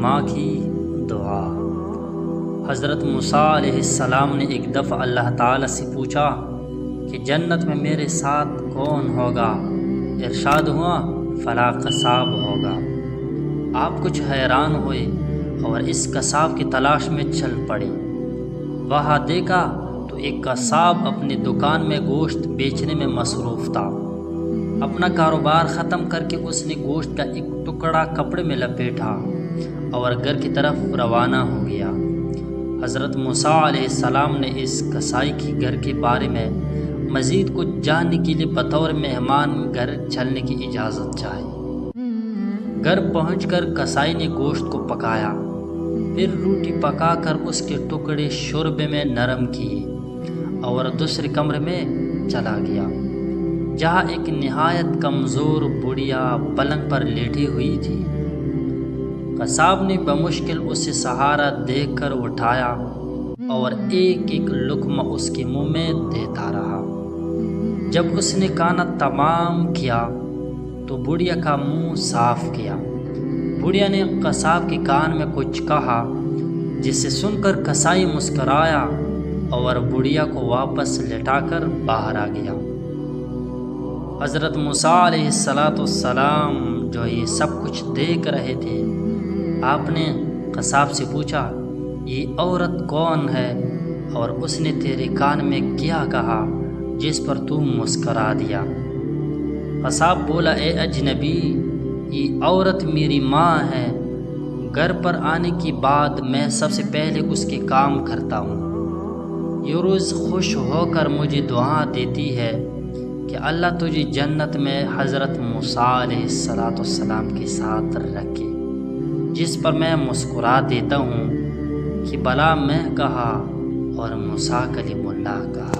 ماں کی دعا۔ حضرت موسیٰ علیہ السلام نے ایک دفعہ اللہ تعالیٰ سے پوچھا کہ جنت میں میرے ساتھ کون ہوگا؟ ارشاد ہوا فلاں قصاب ہوگا۔ آپ کچھ حیران ہوئے اور اس قصاب کی تلاش میں چل پڑے۔ وہاں دیکھا تو ایک قصاب اپنی دکان میں گوشت بیچنے میں مصروف تھا۔ اپنا کاروبار ختم کر کے اس نے گوشت کا ایک ٹکڑا کپڑے میں لپیٹا اور گھر کی طرف روانہ ہو گیا۔ حضرت موسیٰ علیہ السلام نے اس قصائی کے گھر کے بارے میں مزید کچھ جاننے کے لیے بطور مہمان گھر چلنے کی اجازت چاہی۔ گھر پہنچ کر قصائی نے گوشت کو پکایا، پھر روٹی پکا کر اس کے ٹکڑے شوربے میں نرم کیے اور دوسرے کمرے میں چلا گیا، جہاں ایک نہایت کمزور بڑھیا پلنگ پر لیٹی ہوئی تھی۔ قصاب نے بمشکل اسے سہارا دیکھ کر اٹھایا اور ایک ایک لقمہ اس کے منہ میں دیتا رہا۔ جب اس نے کھانا تمام کیا تو بڑھیا کا منہ صاف کیا۔ بڑھیا نے قصاب کے کان میں کچھ کہا، جسے سن کر قصائی مسکرایا اور بڑھیا کو واپس لٹا کر باہر آ گیا۔ حضرت موسیٰ علیہ السلام جو یہ سب کچھ دیکھ رہے تھے، آپ نے قصاب سے پوچھا یہ عورت کون ہے اور اس نے تیرے کان میں کیا کہا جس پر تو مسکرا دیا؟ قصاب بولا اے اجنبی، یہ عورت میری ماں ہے۔ گھر پر آنے کے بعد میں سب سے پہلے اس کے کام کرتا ہوں۔ یہ روز خوش ہو کر مجھے دعا دیتی ہے کہ اللہ تجھے جنت میں حضرت موسیٰ علیہ السلام کے ساتھ رکھے، جس پر میں مسکرا دیتا ہوں کہ بلا میں کہا اور موسیٰ کلیم اللہ کہا۔